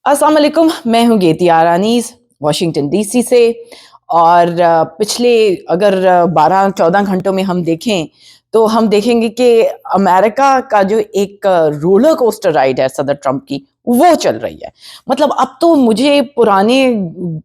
अस्सलाम वालेकुम, मैं हूँ गेती आरानीज़ वाशिंगटन डीसी से। और पिछले अगर 12-14 घंटों में हम देखें तो हम देखेंगे कि अमेरिका का जो एक रोलर कोस्टर राइड है सदर ट्रंप की, वो चल रही है। मतलब अब तो मुझे पुराने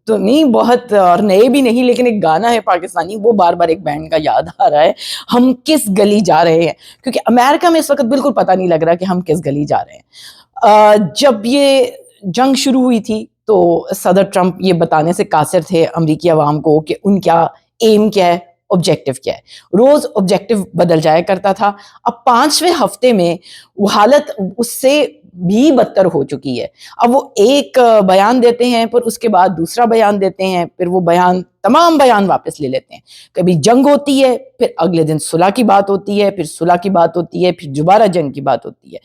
तो नहीं, बहुत और नए भी नहीं, लेकिन एक गाना है पाकिस्तानी, वो बार-बार एक बैंड का याद आ रहा है, हम किस गली जा रहे हैं। क्योंकि अमेरिका में इस वक़्त बिल्कुल पता नहीं लग रहा कि हम किस गली जा रहे हैं। जब ये जंग शुरू हुई थी तो सदर ट्रंप ये बताने से कासिर थे अमरीकी अवाम को कि उनका एम क्या है, ऑब्जेक्टिव क्या है। रोज ऑब्जेक्टिव बदल जाया करता था। अब 5वें हफ्ते में वो हालत उससे भी बदतर हो चुकी है। अब वो एक बयान देते हैं, फिर उसके बाद दूसरा बयान देते हैं, फिर वो तमाम बयान वापस ले लेते हैं। कभी जंग होती है, फिर अगले दिन सुलह की बात होती है, फिर सुलह की बात होती है, फिर दोबारा जंग की बात होती है।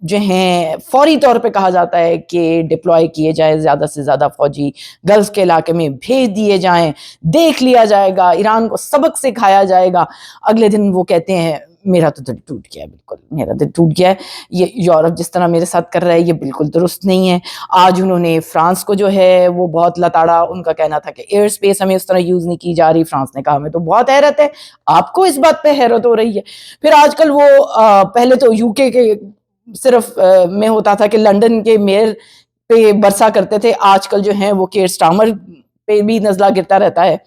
जो हैं फौरी तौर पे कहा जाता है कि डिप्लॉय किए जाए, ज़्यादा से ज़्यादा फ़ौजी गल्फ़ के इलाके में भेज दिए जाएँ, देख लिया जाएगा, ईरान को सबक सिखाया जाएगा। अगले दिन वो कहते हैं मेरा तो दिल टूट गया है, बिल्कुल मेरा दिल टूट गया है, ये यूरोप जिस तरह मेरे साथ कर रहा है ये बिल्कुल दुरुस्त नहीं है। आज उन्होंने फ्रांस को जो है वो बहुत लताड़ा, उनका कहना था कि एयर स्पेस हमें उस तरह यूज़ नहीं की जा रही। फ्रांस ने कहा हमें तो बहुत हैरत है, आपको इस बात पे हैरत हो रही है। फिर आजकल वो पहले तो यूके के सिर्फ में होता था कि लंदन के मेयर पे बरसा करते थे, आजकल जो है वो केयर स्टार्मर पे भी नज़ला गिरता रहता है।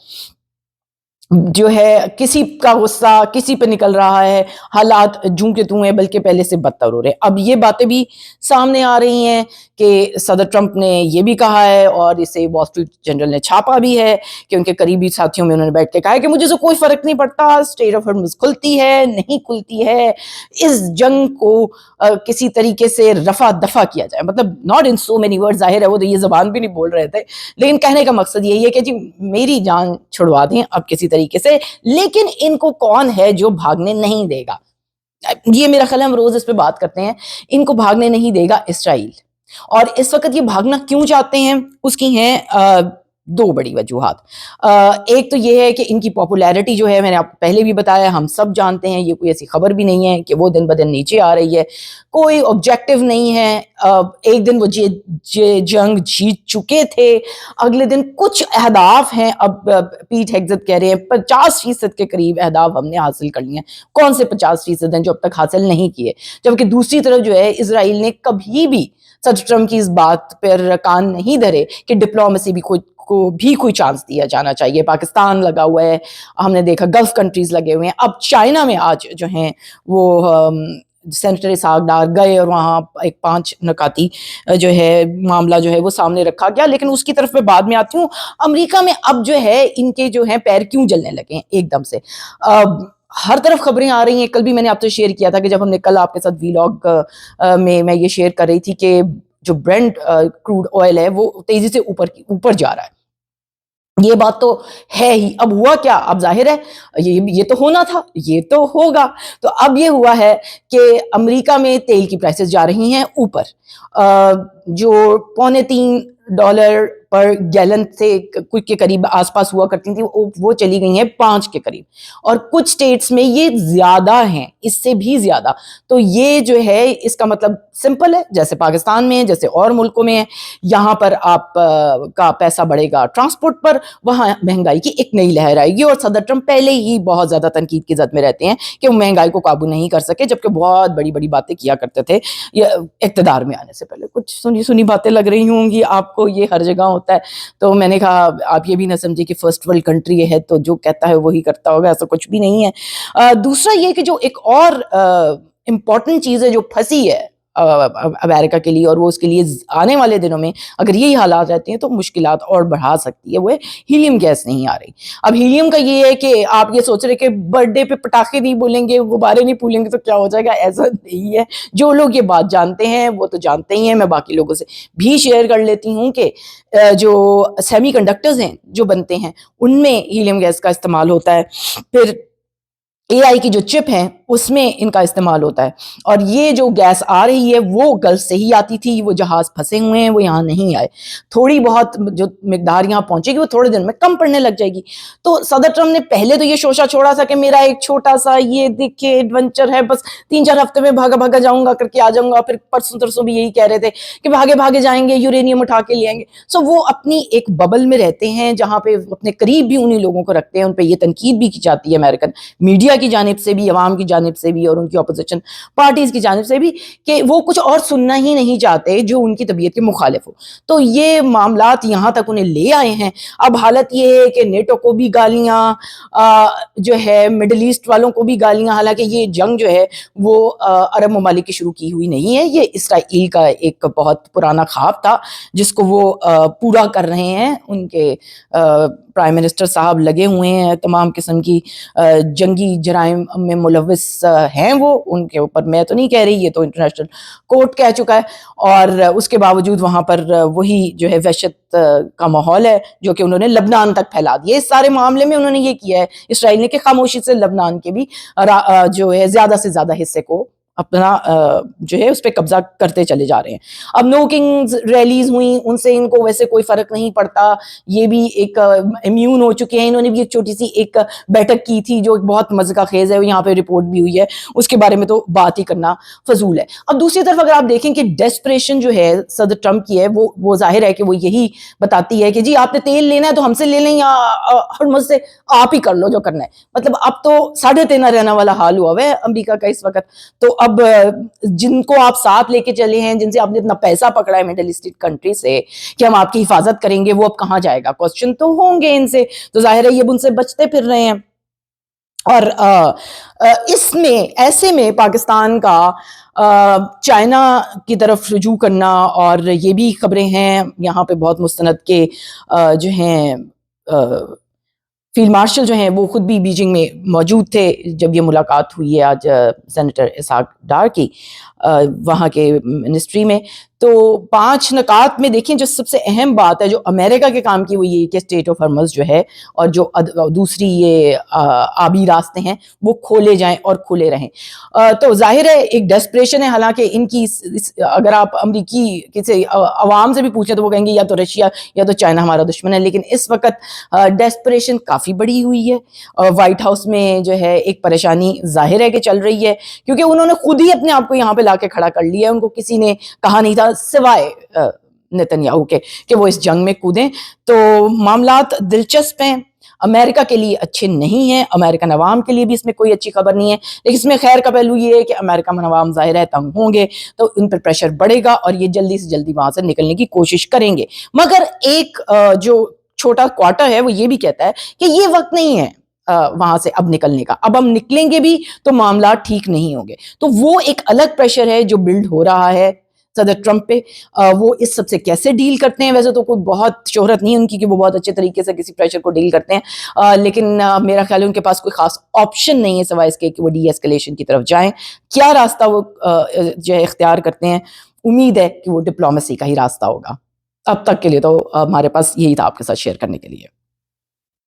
जो है किसी का गुस्सा किसी पे निकल रहा है, हालात जूं के तूं हैं, बल्कि पहले से बदतर हो रहे हैं। अब ये बातें भी सामने आ रही हैं कि सदर ट्रंप ने ये भी कहा है, और इसे वॉल स्ट्रीट जर्नल ने छापा भी है कि उनके करीबी साथियों में उन्होंने बैठ के कहा है कि मुझे तो कोई फर्क नहीं पड़ता, स्ट्रेट ऑफ हॉर्मुज़ खुलती है नहीं खुलती है, इस जंग को किसी तरीके से रफा दफा किया जाए। मतलब not in so many words, जाहिर है वो तो ये जबान भी नहीं बोल रहे थे, लेकिन कहने का मकसद यही है कि जी मेरी जान छुड़वा दें अब किसी तरीके से, लेकिन इनको कौन है जो भागने नहीं देगा। ये मेरा ख्याल है हम रोज इस पे बात करते हैं, इनको भागने नहीं देगा इसराइल। और इस वक्त ये भागना क्यों चाहते हैं, उसकी हैं दो बड़ी वजूहात। एक तो ये है कि इनकी पॉपुलैरिटी जो है, मैंने आपको पहले भी बताया, हम सब जानते हैं, ये कोई ऐसी खबर भी नहीं है कि वो दिन ब दिन नीचे आ रही है। कोई ऑब्जेक्टिव नहीं है। एक दिन वो जंग जीत चुके थे, अगले दिन कुछ अहदाफ हैं। अब पीट हेग्सेट कह रहे हैं 50% के करीब अहदाफ हमने हासिल कर लिए हैं। कौन से 50% हैं जो अब तक हासिल नहीं किए। जबकि दूसरी तरफ जो है इसराइल ने कभी भी सदर ट्रंप की इस बात पर कान नहीं धरे कि डिप्लोमेसी भी कोई चांस दिया जाना चाहिए। पाकिस्तान लगा हुआ है, हमने देखा गल्फ कंट्रीज लगे हुए हैं। अब चाइना में आज जो हैं वो सेनेटर इसहाक डार गए और वहाँ एक 5 नकाती जो है मामला जो है वो सामने रखा गया, लेकिन उसकी तरफ मैं बाद में आती हूँ। अमेरिका में अब जो है इनके जो है पैर क्यों जलने लगे हैं एकदम से। हर तरफ खबरें आ रही हैं। कल भी मैंने आपसे शेयर किया था कि जब हमने कल आपके साथ वीलॉग में मैं ये शेयर कर रही थी कि जो ब्रेंट क्रूड ऑयल है वो तेजी से ऊपर जा रहा है। ये बात तो है ही। अब हुआ क्या, अब जाहिर है ये तो होना था, ये तो होगा। तो अब ये हुआ है कि अमेरिका में तेल की प्राइसेस जा रही हैं ऊपर। जो $3.25 पर गैलन से कुछ के करीब आसपास हुआ करती थी, वो चली गई हैं 5 के करीब, और कुछ स्टेट्स में ये ज्यादा हैं, इससे भी ज्यादा। तो ये जो है इसका मतलब सिंपल है, जैसे पाकिस्तान में जैसे और मुल्कों में है, यहाँ पर आप का पैसा बढ़ेगा ट्रांसपोर्ट पर, वहाँ महंगाई की एक नई लहर आएगी। और सदर ट्रंप पहले ही बहुत ज्यादा तनकीद की जद में रहते हैं कि वो महंगाई को काबू नहीं कर सके, जबकि बहुत बड़ी बड़ी बातें किया करते थे ये इक़्तिदार में आने से पहले। कुछ सुनी सुनी बातें लग रही होंगी आपको, ये हर जगह होता है। तो मैंने कहा आप ये भी ना समझे कि फर्स्ट वर्ल्ड कंट्री है तो जो कहता है वही करता होगा, ऐसा कुछ भी नहीं है। दूसरा ये कि जो एक और इम्पॉर्टेंट चीज़ है जो फंसी है अमेरिका के लिए, और वो उसके लिए आने वाले दिनों में अगर यही हालात रहते हैं तो मुश्किलात और बढ़ा सकती है, वो है हीलियम गैस नहीं आ रही। अब हीलियम का ये है कि आप ये सोच रहे कि बर्थडे पे पटाखे नहीं बोलेंगे, गुब्बारे नहीं फूलेंगे तो क्या हो जाएगा, ऐसा नहीं है। जो लोग ये बात जानते हैं वो तो जानते ही हैं, मैं बाकी लोगों से भी शेयर कर लेती हूँ कि जो सेमीकंडक्टर्स हैं जो बनते हैं उनमें हीलियम गैस का इस्तेमाल होता है। फिर एआई की जो चिप है اس میں ان کا استعمال ہوتا ہے. اور یہ جو گیس آ رہی ہے وہ گلف سے ہی آتی تھی، وہ جہاز پھنسے ہوئے ہیں، وہ یہاں نہیں آئے. تھوڑی بہت جو مقدار یہاں پہنچے گی وہ تھوڑے دن میں کم پڑنے لگ جائے گی. تو صدر ٹرمپ نے پہلے تو یہ شوشہ چھوڑا تھا کہ میرا ایک چھوٹا سا یہ دیکھے ایڈونچر ہے، بس 3-4 ہفتے میں بھاگا بھاگا جاؤں گا کر کے آ جاؤں گا. پھر پرسوں ترسوں بھی یہی کہہ رہے تھے کہ بھاگے بھاگے جائیں گے، یورینیم اٹھا کے لے آئیں گے. سو وہ اپنی ایک ببل میں رہتے ہیں جہاں پہ اپنے قریب بھی انہی لوگوں کو رکھتے ہیں. ان پہ یہ تنقید بھی کی جاتی ہے امریکن میڈیا کی جانب سے بھی، عوام کی جانب سے بھی، اور ان کی اپوزیشن پارٹیز کی جانب سے بھی، کہ وہ کچھ اور سننا ہی نہیں چاہتے جو ان کی طبیعت کے مخالف ہو. تو یہ معاملات یہاں تک انہیں لے آئے ہیں. اب حالت یہ ہے کہ نیٹو کو بھی گالیاں، جو ہے مڈل ایسٹ والوں کو بھی گالیاں. حالانکہ یہ جنگ جو ہے وہ عرب ممالک کی شروع کی ہوئی نہیں ہے، یہ اسرائیل کا ایک بہت پرانا خواب تھا جس کو وہ پورا کر رہے ہیں. ان کے پرائم منسٹر صاحب لگے ہوئے ہیں، تمام قسم کی جنگی جرائم میں ملوث ہیں وہ. ان کے اوپر میں تو نہیں کہہ رہی، یہ تو انٹرنیشنل کورٹ کہہ چکا ہے. اور اس کے باوجود وہاں پر وہی جو ہے وحشت کا ماحول ہے جو کہ انہوں نے لبنان تک پھیلا دیا. اس سارے معاملے میں انہوں نے یہ کیا ہے اسرائیل نے کہ خاموشی سے لبنان کے بھی جو ہے زیادہ سے زیادہ حصے کو اپنا جو ہے اس پہ قبضہ کرتے چلے جا رہے ہیں. اب نو کنگز ریلیز ہوئیں، ان سے ان کو ویسے کوئی فرق نہیں پڑتا. یہ بھی ایک امیون ہو چکے ہیں. انہوں نے بھی ایک چھوٹی سی ایک بیٹھک کی تھی جو بہت مذاق خیز ہے، یہاں پہ رپورٹ بھی ہوئی ہے، اس کے بارے میں تو بات ہی کرنا فضول ہے. اب دوسری طرف اگر آپ دیکھیں کہ ڈیسپریشن جو ہے صدر ٹرمپ کی ہے وہ ظاہر ہے کہ وہ یہی بتاتی ہے کہ جی آپ نے تیل لینا ہے تو ہم سے لے لیں، یا ہرمز سے آپ ہی کر لو جو کرنا ہے. مطلب اب تو 3.5 رہنا والا حال ہوا ہے امریکہ کا اس وقت. تو اب جن کو آپ ساتھ لے کے چلے ہیں، جن سے آپ نے اتنا پیسہ پکڑا ہے مڈل ایسٹ کنٹری سے کہ ہم آپ کی حفاظت کریں گے، وہ اب کہاں جائے گا؟ کوسچن تو ہوں گے ان سے. تو ظاہر ہے یہ ان سے بچتے پھر رہے ہیں. اور اس میں ایسے میں پاکستان کا چائنا کی طرف رجوع کرنا، اور یہ بھی خبریں ہیں یہاں پہ بہت مستند کے جو ہیں فیلڈ مارشل جو ہیں وہ خود بھی بیجنگ میں موجود تھے جب یہ ملاقات ہوئی ہے آج سینیٹر اسحاق ڈار کی وہاں کے منسٹری میں. تو 5 نکات میں دیکھیں جو سب سے اہم بات ہے جو امریکہ کے کام کی وہ یہ کہ اسٹریٹ آف ہرمز جو ہے اور جو دوسری یہ آبی راستے ہیں وہ کھولے جائیں اور کھلے رہیں. تو ظاہر ہے ایک ڈیسپریشن ہے. حالانکہ ان کی اگر آپ امریکی کسی عوام سے بھی پوچھیں تو وہ کہیں گے یا تو رشیا یا تو چائنا ہمارا دشمن ہے. لیکن اس وقت ڈیسپریشن کافی بڑی ہوئی ہے. وائٹ ہاؤس میں جو ہے ایک پریشانی ظاہر ہے کہ چل رہی ہے، کیونکہ انہوں نے خود ہی اپنے آپ کو یہاں پہ لا کے کھڑا کر لیا ہے. ان کو کسی نے کہا نہیں تھا سوائے نیتن یاہو کے کہ وہ اس جنگ میں کودیں. تو معاملات دلچسپ ہیں، امریکہ کے لیے اچھے نہیں ہیں، امریکن عوام کے لیے بھی اس میں کوئی اچھی خبر نہیں ہے. لیکن اس میں خیر کا پہلو یہ ہے کہ امریکن عوام ظاہر ہے تنگ ہوں گے تو ان پر پریشر بڑھے گا اور یہ جلدی سے جلدی وہاں سے نکلنے کی کوشش کریں گے. مگر ایک جو چھوٹا کوارٹر ہے وہ یہ بھی کہتا ہے کہ یہ وقت نہیں ہے وہاں سے اب نکلنے کا. اب ہم نکلیں گے بھی تو معاملات ٹھیک نہیں ہوں گے. تو وہ ایک الگ پریشر ہے جو بلڈ ہو رہا ہے صدر ٹرمپ پہ. وہ اس سب سے کیسے ڈیل کرتے ہیں؟ ویسے تو کوئی بہت شہرت نہیں ان کی کہ وہ بہت اچھے طریقے سے کسی پریشر کو ڈیل کرتے ہیں، لیکن میرا خیال ہے ان کے پاس کوئی خاص آپشن نہیں ہے سوائے اس کے کہ وہ ڈی ایسکلیشن کی طرف جائیں. کیا راستہ وہ جو ہے اختیار کرتے ہیں؟ امید ہے کہ وہ ڈپلومیسی کا ہی راستہ ہوگا. اب تک کے لیے تو ہمارے پاس یہی تھا آپ کے ساتھ شیئر کرنے کے لیے.